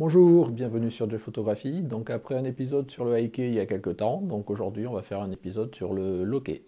Bonjour, bienvenue sur Jeff Photographie. Donc après un épisode sur le hiké il y a quelques temps, donc aujourd'hui on va faire un épisode sur le loquet.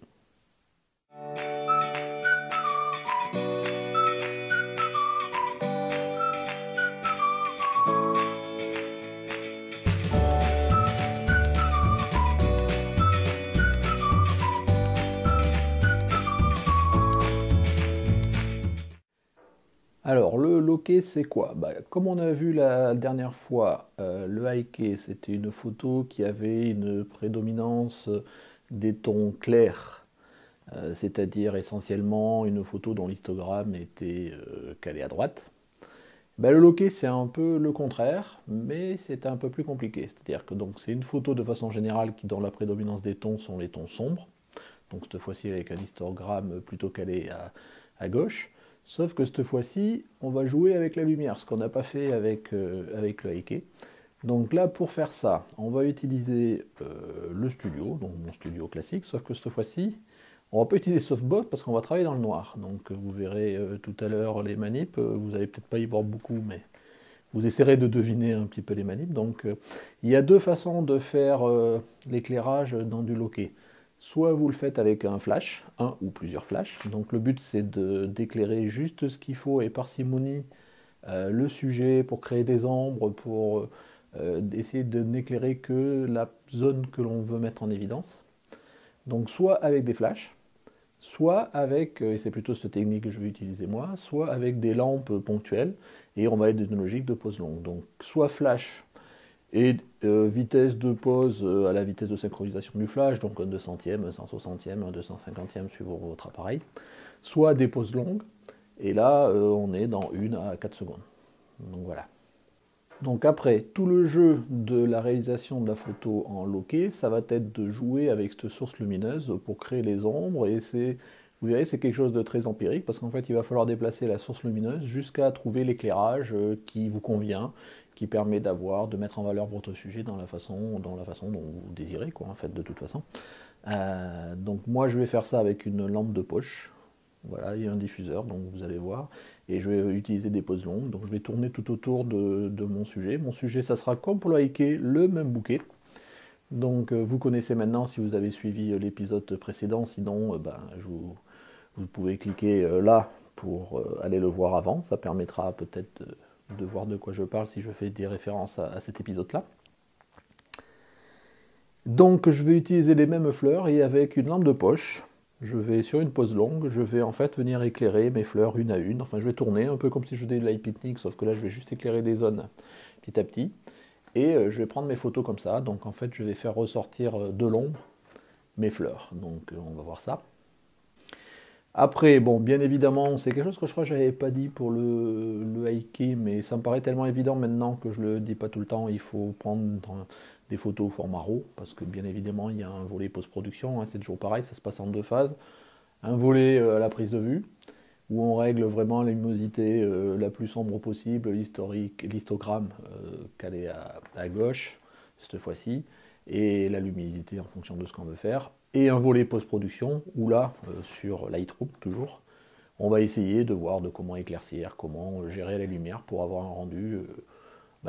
Alors le loquet c'est quoi? Comme on a vu la dernière fois, le hiké c'était une photo qui avait une prédominance des tons clairs. C'est-à-dire essentiellement une photo dont l'histogramme était calé à droite. Le loquet c'est un peu le contraire, mais c'est un peu plus compliqué. C'est-à-dire que donc c'est une photo de façon générale qui dans la prédominance des tons sont les tons sombres. Donc cette fois-ci avec un histogramme plutôt calé à gauche. Sauf que cette fois-ci, on va jouer avec la lumière, ce qu'on n'a pas fait avec le hiké. Donc là, pour faire ça, on va utiliser le studio, donc mon studio classique, sauf que cette fois-ci, on va pas utiliser Softbox parce qu'on va travailler dans le noir. Donc vous verrez tout à l'heure les manips, vous allez peut-être pas y voir beaucoup, mais vous essaierez de deviner un petit peu les manips. Donc il y a deux façons de faire l'éclairage dans du loquet. Soit vous le faites avec un flash, un ou plusieurs flashs. Donc le but c'est d'éclairer juste ce qu'il faut et parcimonie le sujet pour créer des ombres, pour essayer de n'éclairer que la zone que l'on veut mettre en évidence. Donc soit avec des flashs, soit avec, et c'est plutôt cette technique que je vais utiliser moi, soit avec des lampes ponctuelles, et on va être dans une logique de pose longue. Donc soit flash et vitesse de pose à la vitesse de synchronisation du flash, donc un 200e, un 160e, un 250e suivant votre appareil, soit des poses longues, et là on est dans 1 à 4 secondes. Donc voilà. Donc après, tout le jeu de la réalisation de la photo en loquet, ça va être de jouer avec cette source lumineuse pour créer les ombres, et vous verrez, c'est quelque chose de très empirique, parce qu'en fait, il va falloir déplacer la source lumineuse jusqu'à trouver l'éclairage qui vous convient, qui permet de mettre en valeur votre sujet dans la façon dont vous désirez, quoi, en fait, de toute façon. Donc moi, je vais faire ça avec une lampe de poche. Voilà, il y a un diffuseur, donc vous allez voir. Et je vais utiliser des poses longues, donc je vais tourner tout autour de mon sujet. Mon sujet, ça sera comme pour le hiké, le même bouquet. Donc vous connaissez maintenant si vous avez suivi l'épisode précédent, sinon vous pouvez cliquer là pour aller le voir avant. Ça permettra peut-être de voir de quoi je parle si je fais des références à cet épisode-là. Donc je vais utiliser les mêmes fleurs et avec une lampe de poche, je vais sur une pose longue, je vais en fait venir éclairer mes fleurs une à une. Enfin je vais tourner un peu comme si je faisais de light picnic, sauf que là je vais juste éclairer des zones petit à petit. Et je vais prendre mes photos comme ça, donc en fait je vais faire ressortir de l'ombre mes fleurs. Donc on va voir ça. Après, bon, bien évidemment, c'est quelque chose que je crois que je n'avais pas dit pour le hiké, mais ça me paraît tellement évident maintenant que je ne le dis pas tout le temps. Il faut prendre des photos au format RAW, parce que bien évidemment, il y a un volet post-production, hein, c'est toujours pareil, ça se passe en deux phases. Un volet à la prise de vue, où on règle vraiment la luminosité la plus sombre possible, l'histogramme calé à gauche, cette fois-ci, et la luminosité en fonction de ce qu'on veut faire. Et un volet post-production, où là, sur Lightroom toujours, on va essayer de voir de comment éclaircir, comment gérer la lumière pour avoir un rendu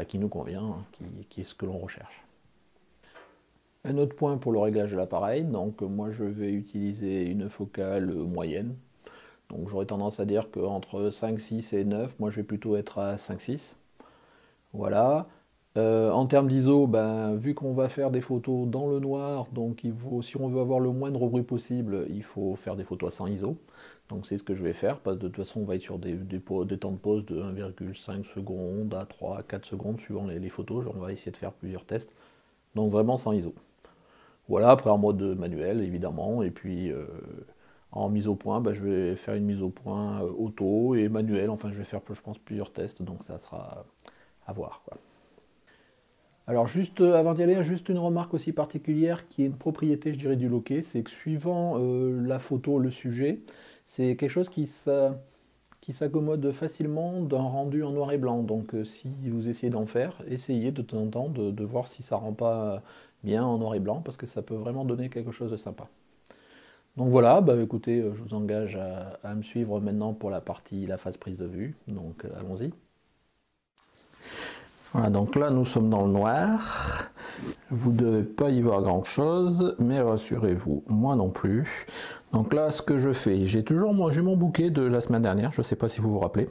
qui nous convient, hein, qui est ce que l'on recherche. Un autre point pour le réglage de l'appareil, donc moi je vais utiliser une focale moyenne. Donc j'aurais tendance à dire qu'entre 5, 6 et 9, moi je vais plutôt être à 5, 6. Voilà. En termes d'ISO, vu qu'on va faire des photos dans le noir, donc si on veut avoir le moindre bruit possible, il faut faire des photos à 100 ISO. Donc c'est ce que je vais faire, parce que de toute façon on va être sur des temps de pause de 1,5 secondes à 3 à 4 secondes suivant les photos. On va essayer de faire plusieurs tests. Donc vraiment 100 ISO. Voilà, après en mode manuel évidemment, et puis en mise au point, je vais faire une mise au point auto et manuel, enfin je vais faire je pense plusieurs tests, donc ça sera à voir, quoi. Alors juste avant d'y aller, juste une remarque aussi particulière qui est une propriété je dirais du loquet, c'est que suivant la photo, le sujet, c'est quelque chose qui s'accommode facilement d'un rendu en noir et blanc. Donc si vous essayez d'en faire, essayez de temps en temps de voir si ça rend pas bien en noir et blanc, parce que ça peut vraiment donner quelque chose de sympa. Donc voilà, écoutez, je vous engage à me suivre maintenant pour la phase prise de vue, donc allons-y. Voilà, donc là nous sommes dans le noir. Vous ne devez pas y voir grand chose, mais rassurez-vous, moi non plus. Donc là, ce que je fais, j'ai mon bouquet de la semaine dernière, je ne sais pas si vous vous rappelez.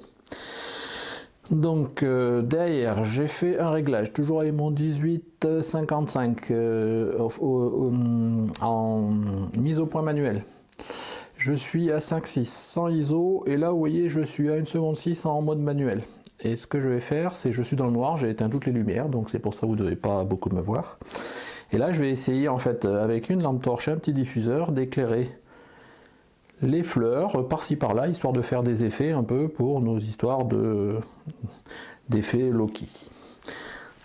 Donc derrière, j'ai fait un réglage, toujours avec mon 1855 en mise au point manuel. Je suis à 5.6 sans ISO, et là vous voyez, je suis à 1 seconde 6 en mode manuel. Et ce que je vais faire, c'est je suis dans le noir, j'ai éteint toutes les lumières, donc c'est pour ça que vous ne devez pas beaucoup me voir. Et là, je vais essayer en fait, avec une lampe torche et un petit diffuseur, d'éclairer les fleurs par-ci par-là, histoire de faire des effets un peu pour nos histoires d'effets Loki.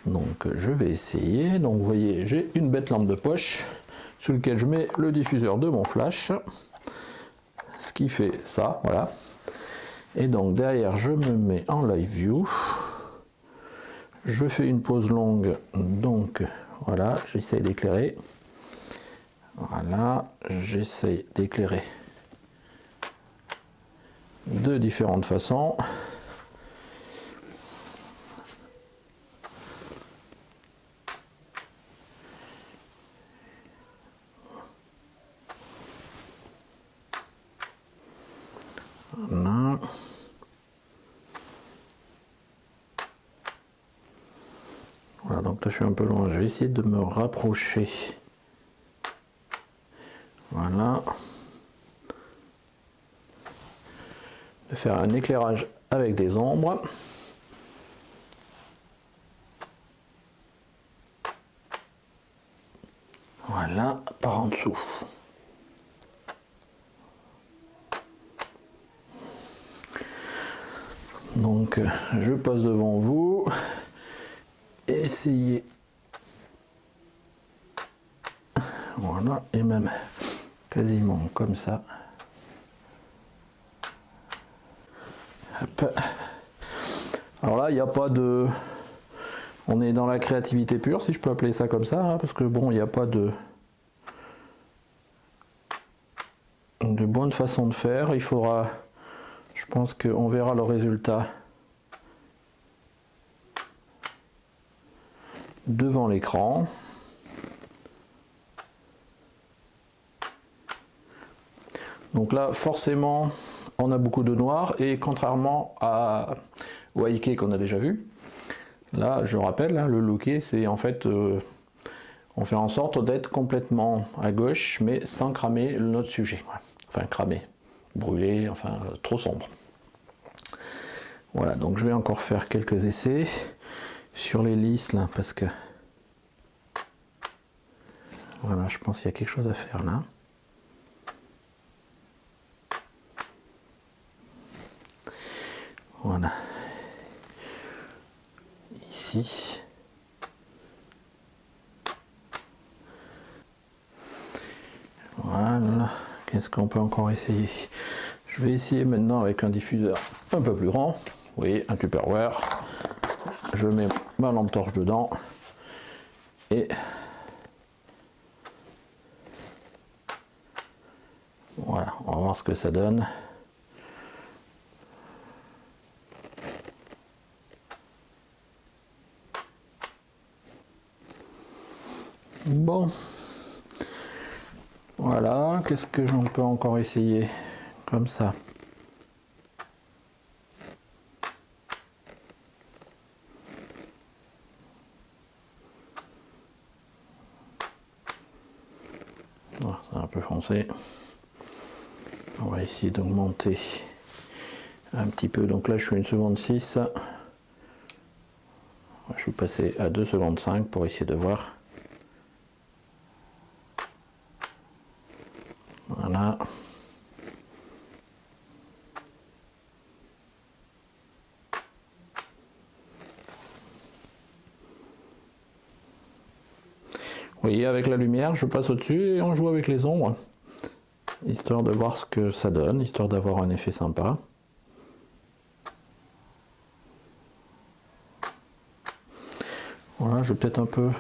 Donc je vais essayer. Donc vous voyez, j'ai une bête lampe de poche sur laquelle je mets le diffuseur de mon flash, ce qui fait ça, voilà. Et donc derrière, je me mets en live view. Je fais une pause longue, donc voilà, j'essaie d'éclairer. Voilà, j'essaie d'éclairer de différentes façons. Voilà. Voilà, donc là je suis un peu loin, je vais essayer de me rapprocher. Voilà. De faire un éclairage avec des ombres. Voilà, par en dessous. Donc je passe devant vous. Essayez. Voilà, et même quasiment comme ça. Hop. Alors là, il n'y a pas de... On est dans la créativité pure, si je peux appeler ça comme ça, hein, parce que bon, il n'y a pas de bonne façon de faire. Il faudra... Je pense qu'on verra le résultat devant l'écran. Donc là, forcément, on a beaucoup de noir, et contrairement au Heike qu'on a déjà vu, là, je rappelle, hein, le looké, c'est en fait, on fait en sorte d'être complètement à gauche, mais sans cramer notre sujet. Enfin, cramer, brûler, enfin, trop sombre. Voilà, donc je vais encore faire quelques essais sur les lisses, là, parce que... Voilà, je pense qu'il y a quelque chose à faire, là. Voilà. Ici. Voilà. Qu'est-ce qu'on peut encore essayer? Je vais essayer maintenant avec un diffuseur un peu plus grand. Vous voyez, un Tupperware. Je mets ma lampe torche dedans. Et voilà, on va voir ce que ça donne. Bon, voilà, qu'est-ce que j'en peux encore essayer comme ça? Oh, c'est un peu foncé. On va essayer d'augmenter un petit peu. Donc là, je suis à 1 seconde 6. Je suis passé à 2 secondes 5 pour essayer de voir. Voilà. Vous voyez, avec la lumière, je passe au-dessus et on joue avec les ombres, histoire de voir ce que ça donne, histoire d'avoir un effet sympa. Voilà, je vais peut-être un peu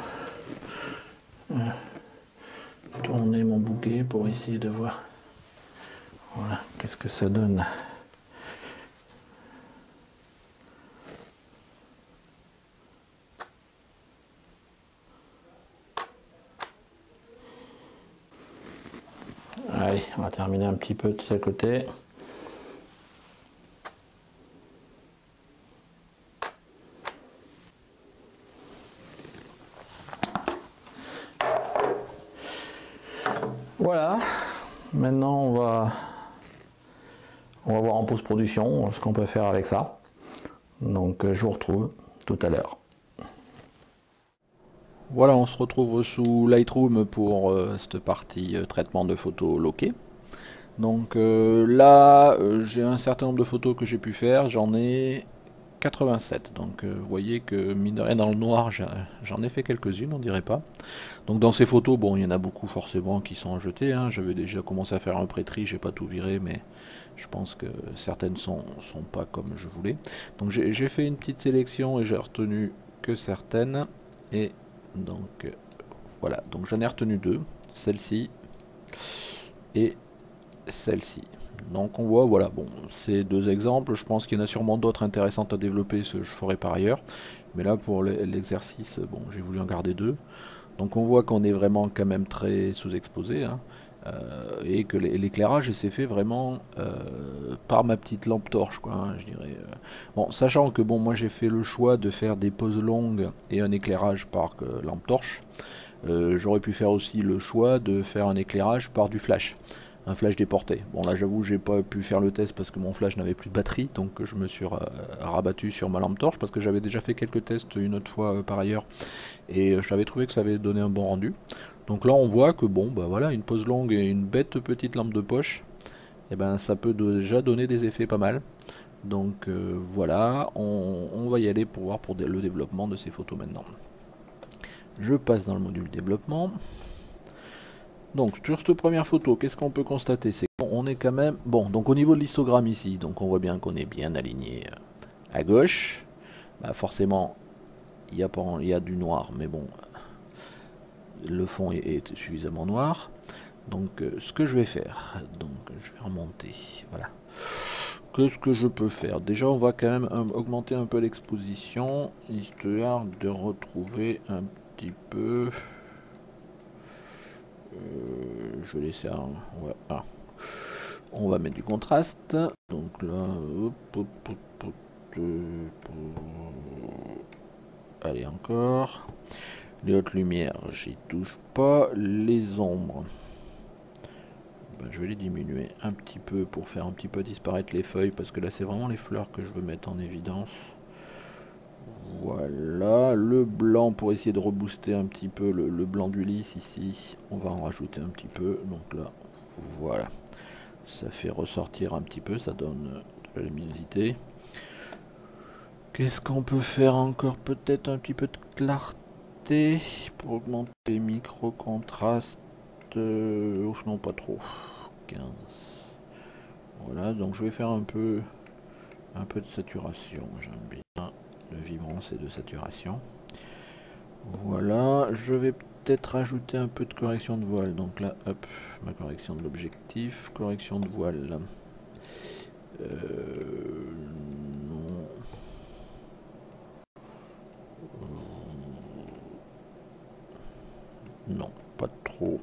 tourner mon bouquet pour essayer de voir, voilà, qu'est-ce que ça donne. Allez, on va terminer un petit peu de ce côté. Voilà, maintenant on va voir en post-production ce qu'on peut faire avec ça. Donc je vous retrouve tout à l'heure. Voilà, on se retrouve sous Lightroom pour cette partie traitement de photos loquées. Donc là, j'ai un certain nombre de photos que j'ai pu faire, j'en ai 87. Donc vous voyez que mine de rien dans le noir, j'en ai fait quelques-unes, on dirait pas. Donc dans ces photos, bon, il y en a beaucoup forcément qui sont jetées, hein. J'avais déjà commencé à faire un pré-tri, j'ai pas tout viré, mais je pense que certaines sont pas comme je voulais. Donc j'ai fait une petite sélection et j'ai retenu que certaines. Et donc voilà, donc j'en ai retenu deux, celle-ci et celle-ci. Donc on voit, voilà, bon, c'est deux exemples. Je pense qu'il y en a sûrement d'autres intéressantes à développer, ce que je ferai par ailleurs. Mais là pour l'exercice, bon, j'ai voulu en garder deux. Donc on voit qu'on est vraiment quand même très sous-exposé, hein, et que l'éclairage s'est fait vraiment par ma petite lampe torche, quoi, hein, je dirais. Bon, sachant que bon, moi j'ai fait le choix de faire des poses longues et un éclairage par lampe torche. J'aurais pu faire aussi le choix de faire un éclairage par du flash, un flash déporté. Bon là j'avoue j'ai pas pu faire le test parce que mon flash n'avait plus de batterie, donc je me suis rabattu sur ma lampe torche parce que j'avais déjà fait quelques tests une autre fois par ailleurs et j'avais trouvé que ça avait donné un bon rendu. Donc là on voit que bon bah voilà, une pose longue et une bête petite lampe de poche, et ben ça peut déjà donner des effets pas mal. Donc voilà, on va y aller pour voir pour le développement de ces photos maintenant. Je passe dans le module développement. Donc sur cette première photo, qu'est-ce qu'on peut constater? C'est qu'on est quand même... Bon, donc au niveau de l'histogramme ici, donc on voit bien qu'on est bien aligné à gauche. Bah forcément, il y a du noir, mais bon, le fond est suffisamment noir. Donc ce que je vais faire, donc je vais remonter, voilà. Qu'est-ce que je peux faire? Déjà on va quand même augmenter un peu l'exposition, histoire de retrouver un petit peu... je vais laisser un... Ouais, ah. On va mettre du contraste. Donc là, allez encore. Les hautes lumières, j'y touche pas. Les ombres, ben, je vais les diminuer un petit peu pour faire un petit peu disparaître les feuilles parce que là c'est vraiment les fleurs que je veux mettre en évidence. Voilà, le blanc pour essayer de rebooster un petit peu le blanc du lys ici, on va en rajouter un petit peu. Donc là, voilà, ça fait ressortir un petit peu, ça donne de la luminosité. Qu'est-ce qu'on peut faire encore? Peut-être un petit peu de clarté pour augmenter les micro-contrastes. Oh non, pas trop. 15. Voilà, donc je vais faire un peu de saturation. J'aime bien de vibrance et de saturation. Voilà, je vais peut-être rajouter un peu de correction de voile. Donc là, hop, ma correction de l'objectif, correction de voile. Non. Non, pas trop.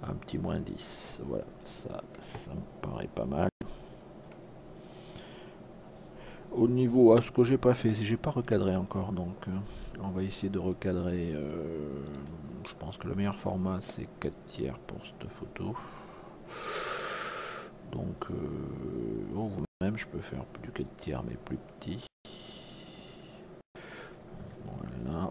Un petit moins 10. Voilà, ça me paraît pas mal. Au niveau, à ce que j'ai pas fait, j'ai pas recadré encore, donc on va essayer de recadrer. Je pense que le meilleur format c'est 4/3 pour cette photo. Donc vous-même je peux faire plus du 4/3 mais plus petit. Voilà.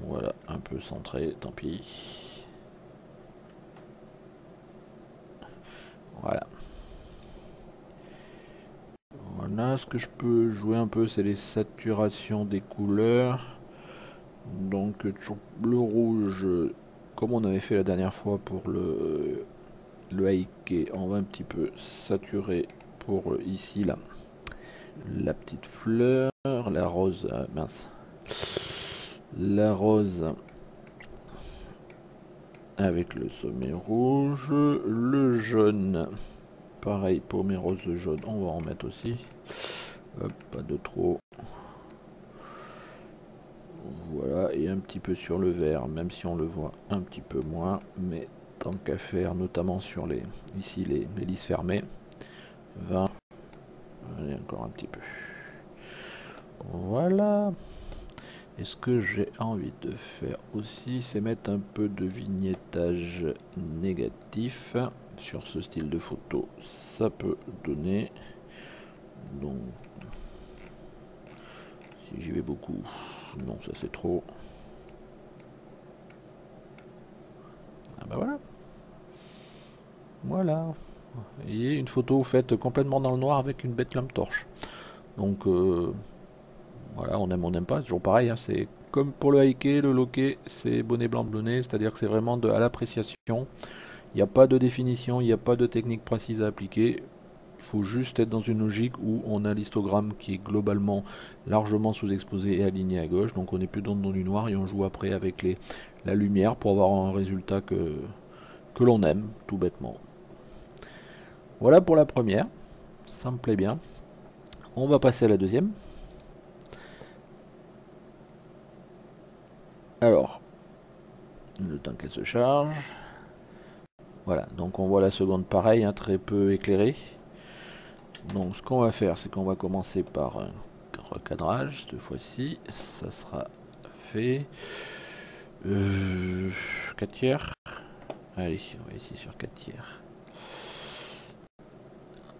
Voilà, un peu centré, tant pis. Voilà. Voilà, ce que je peux jouer un peu, c'est les saturations des couleurs. Donc le rouge, comme on avait fait la dernière fois pour le hiké, on va un petit peu saturer pour ici là. La petite fleur, la rose, mince. La rose avec le sommet rouge, le jaune. Pareil pour mes roses jaunes, on va en mettre aussi. Hop, pas de trop. Voilà, et un petit peu sur le vert, même si on le voit un petit peu moins, mais tant qu'à faire, notamment sur ici les lisses fermées. 20, allez, encore un petit peu. Voilà. Et ce que j'ai envie de faire aussi, c'est mettre un peu de vignettage négatif sur ce style de photo. Ça peut donner. Donc, si j'y vais beaucoup, non, ça c'est trop. Ah bah voilà. Voilà. Et une photo faite complètement dans le noir avec une bête lampe torche. Donc voilà, on n'aime pas, c'est toujours pareil, hein, c'est comme pour le hiké, le loquet, c'est bonnet blanc blonné, c'est-à-dire que c'est vraiment à l'appréciation. Il n'y a pas de définition, il n'y a pas de technique précise à appliquer. Il faut juste être dans une logique où on a l'histogramme qui est globalement largement sous-exposé et aligné à gauche, donc on n'est plus dans du noir et on joue après avec la lumière pour avoir un résultat que l'on aime, tout bêtement. Voilà pour la première, ça me plaît bien. On va passer à la deuxième. Alors, le temps qu'elle se charge. Voilà, donc on voit la seconde pareil, hein, très peu éclairée. Donc ce qu'on va faire, c'est qu'on va commencer par un recadrage, cette fois-ci. Ça sera fait. 4 tiers. Allez, on va essayer sur 4 tiers.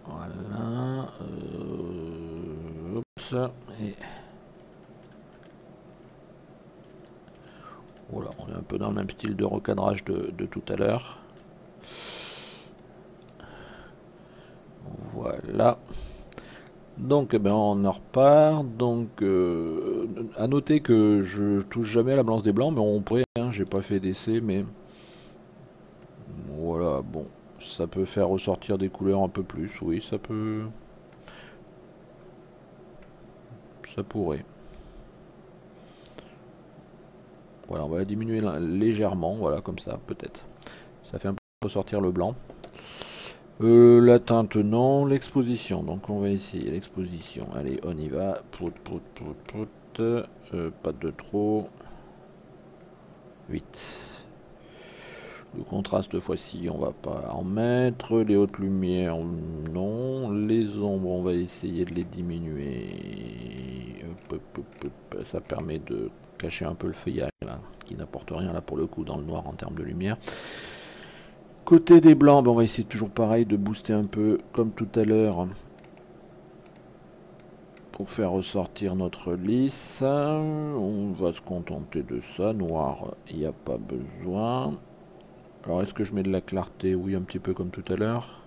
Voilà. Oups. Et voilà, on est un peu dans le même style de recadrage de tout à l'heure. Voilà. Donc eh ben, on en repart. Donc à noter que je touche jamais à la balance des blancs, mais on pourrait, hein, j'ai pas fait d'essai, mais voilà, bon, ça peut faire ressortir des couleurs un peu plus, oui, ça pourrait. Voilà, on va la diminuer légèrement, voilà, comme ça, peut-être. Ça fait un peu ressortir le blanc. La teinte, non. L'exposition, donc on va essayer l'exposition. Allez, on y va. Prout, prout, prout, prout. Pas de trop. 8. Le contraste, cette fois-ci, on va pas en mettre. Les hautes lumières, non. Les ombres, on va essayer de les diminuer. Hop, hop, hop, hop. Ça permet de cacher un peu le feuillage, là, qui n'apporte rien, là, pour le coup, dans le noir en termes de lumière. Côté des blancs, ben on va essayer toujours pareil de booster un peu, comme tout à l'heure, pour faire ressortir notre lisse. On va se contenter de ça. Noir, il n'y a pas besoin. Alors, est-ce que je mets de la clarté? Oui, un petit peu comme tout à l'heure.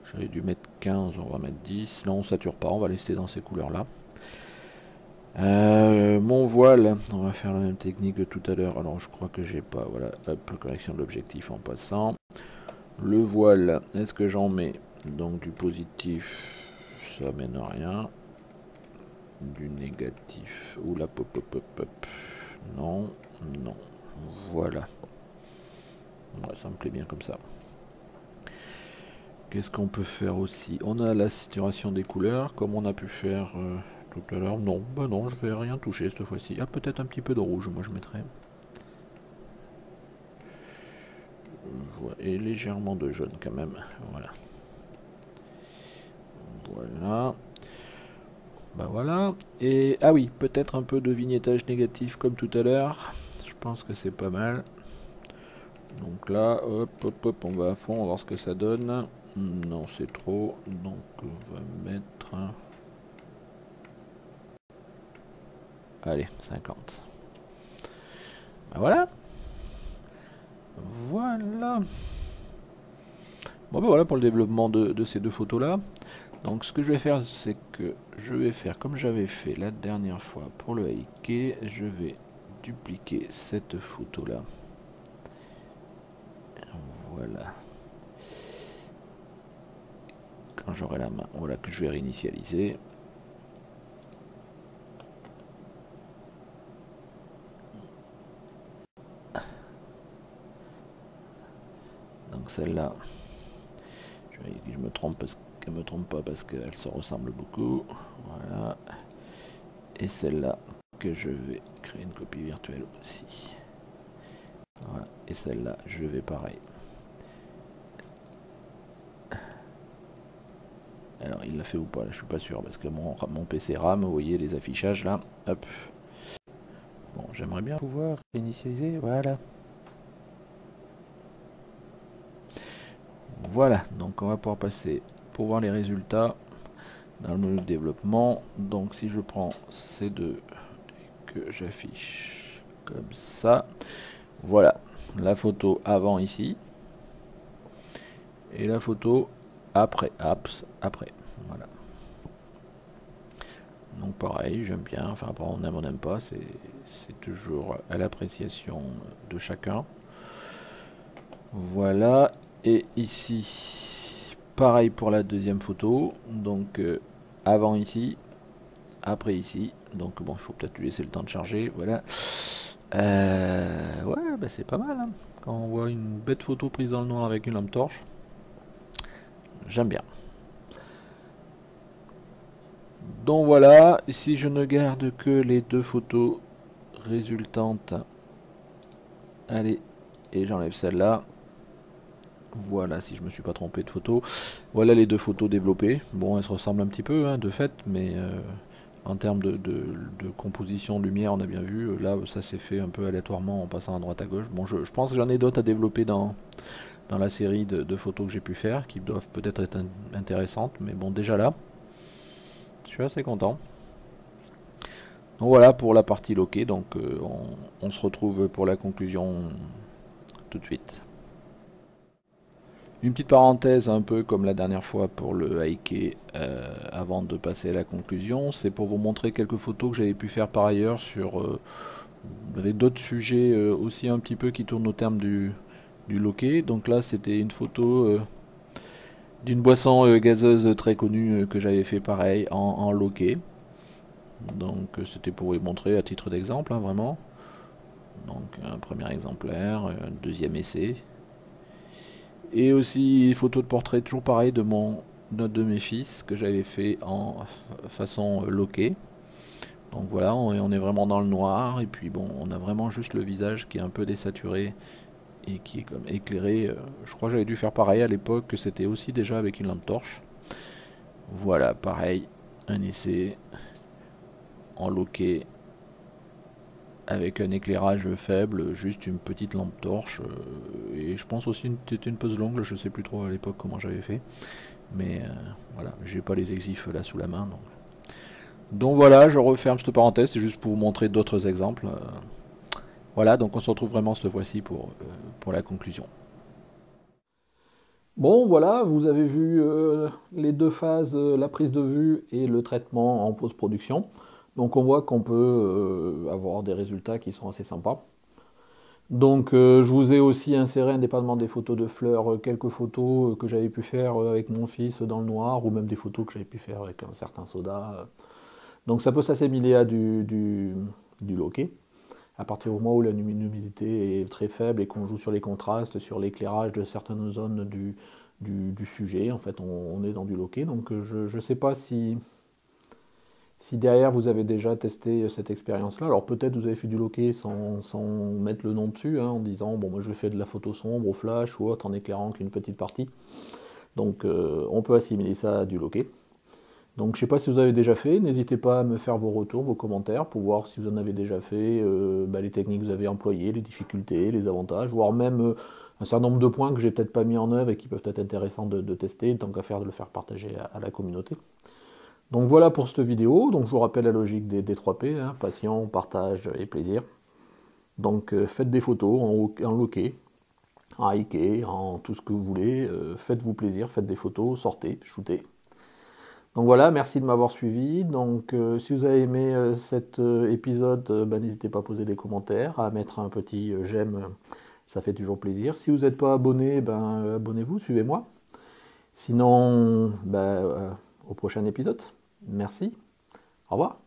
J'aurais dû mettre 15, on va mettre 10. Non, on sature pas, on va laisser dans ces couleurs-là. Mon voile, on va faire la même technique que tout à l'heure. Alors, je crois que j'ai pas. Voilà, hop, correction de l'objectif en passant. Le voile, est-ce que j'en mets? Donc, du positif, ça mène à rien. Du négatif. Oula, pop, pop, pop, pop. Non, non. Voilà. Ouais, ça me plaît bien comme ça. Qu'est-ce qu'on peut faire aussi? On a la saturation des couleurs, comme on a pu faire tout à l'heure. Non, bah non, je vais rien toucher cette fois-ci. Ah, peut-être un petit peu de rouge, moi je mettrais. Et légèrement de jaune quand même. Voilà. Voilà. Bah voilà. Et ah oui, peut-être un peu de vignettage négatif comme tout à l'heure. Je pense que c'est pas mal. Donc là, hop, hop, hop, on va à fond, on va voir ce que ça donne. Non, c'est trop. Donc on va mettre... Allez, 50. Ben voilà. Voilà. Bon ben voilà pour le développement de ces deux photos là. Donc ce que je vais faire, c'est que je vais faire comme j'avais fait la dernière fois pour le hiké. Je vais dupliquer cette photo là. Voilà. Quand j'aurai la main, voilà que je vais réinitialiser. Donc celle-là, je me trompe parce qu'elle me trompe pas parce qu'elle se ressemble beaucoup. Voilà. Et celle-là, je vais créer une copie virtuelle aussi. Voilà, et celle-là, je vais pareil. Alors, il l'a fait ou pas, là, je suis pas sûr, parce que mon PC RAM, vous voyez les affichages là, hop. Bon, j'aimerais bien pouvoir initialiser, voilà. Voilà, donc on va pouvoir passer pour voir les résultats dans le menu développement. Donc si je prends ces deux que j'affiche comme ça, voilà la photo avant ici et la photo après, après, voilà. Donc pareil, j'aime bien, enfin on aime, on n'aime pas, c'est toujours à l'appréciation de chacun. Voilà, et ici, pareil pour la deuxième photo, donc avant ici, après ici, donc bon, il faut peut-être lui laisser le temps de charger, voilà. Ouais, bah c'est pas mal, hein. Quand on voit une bête photo prise dans le noir avec une lampe torche, j'aime bien. Donc voilà, si je ne garde que les deux photos résultantes, allez, et j'enlève celle-là. Voilà, si je me suis pas trompé de photo. Voilà les deux photos développées. Bon, elles se ressemblent un petit peu, hein, de fait, mais en termes de composition de lumière, on a bien vu. Là, ça s'est fait un peu aléatoirement en passant à droite à gauche. Bon, je pense que j'en ai d'autres à développer dans la série de photos que j'ai pu faire, qui doivent peut-être être intéressantes. Mais bon, déjà là, je suis assez content. Donc voilà pour la partie loquée. Donc on se retrouve pour la conclusion tout de suite. Une petite parenthèse un peu comme la dernière fois pour le hiker avant de passer à la conclusion, c'est pour vous montrer quelques photos que j'avais pu faire par ailleurs sur d'autres sujets aussi un petit peu qui tournent au terme du loquet. Donc là c'était une photo d'une boisson gazeuse très connue que j'avais fait pareil en loquet. Donc c'était pour vous montrer à titre d'exemple, hein, vraiment. Donc un premier exemplaire, un deuxième essai. Et aussi photo de portrait toujours pareil de mes fils que j'avais fait en façon loquet. Donc voilà, on est vraiment dans le noir et puis bon, on a vraiment juste le visage qui est un peu désaturé et qui est comme éclairé. Je crois que j'avais dû faire pareil à l'époque, que c'était aussi déjà avec une lampe torche. Voilà, pareil, un essai en loquet avec un éclairage faible, juste une petite lampe torche. Et je pense aussi c'était une pose longue, je sais plus trop à l'époque comment j'avais fait. Mais voilà, j'ai pas les exifs là sous la main. Donc voilà, je referme cette parenthèse, c'est juste pour vous montrer d'autres exemples. Voilà, donc on se retrouve vraiment cette fois-ci pour la conclusion. Bon, voilà, vous avez vu les deux phases, la prise de vue et le traitement en post-production. Donc on voit qu'on peut avoir des résultats qui sont assez sympas. Donc je vous ai aussi inséré, indépendamment des photos de fleurs, quelques photos que j'avais pu faire avec mon fils dans le noir, ou même des photos que j'avais pu faire avec un certain soda. Donc ça peut s'assimiler à du loquet, à partir du moment où la luminosité est très faible et qu'on joue sur les contrastes, sur l'éclairage de certaines zones du sujet. En fait, on est dans du loquet. Donc je ne sais pas si derrière vous avez déjà testé cette expérience-là. Alors peut-être vous avez fait du loquet sans mettre le nom dessus, hein, en disant bon moi je fais de la photo sombre au flash ou autre en éclairant qu'une petite partie. Donc on peut assimiler ça à du loquet. Donc je ne sais pas si vous avez déjà fait, n'hésitez pas à me faire vos retours, vos commentaires pour voir si vous en avez déjà fait, les techniques que vous avez employées, les difficultés, les avantages, voire même un certain nombre de points que j'ai peut-être pas mis en œuvre et qui peuvent être intéressants de tester, tant qu'à faire de le faire partager à la communauté. Donc voilà pour cette vidéo, donc je vous rappelle la logique des 3 P, hein, passion, partage et plaisir. Donc faites des photos en loquet, en hiker, en tout ce que vous voulez, faites-vous plaisir, faites des photos, sortez, shootez. Donc voilà, merci de m'avoir suivi. Donc si vous avez aimé cet épisode, n'hésitez pas à poser des commentaires, à mettre un petit j'aime, ça fait toujours plaisir. Si vous n'êtes pas abonné, abonnez-vous, suivez-moi. Sinon, au prochain épisode. Merci. Au revoir.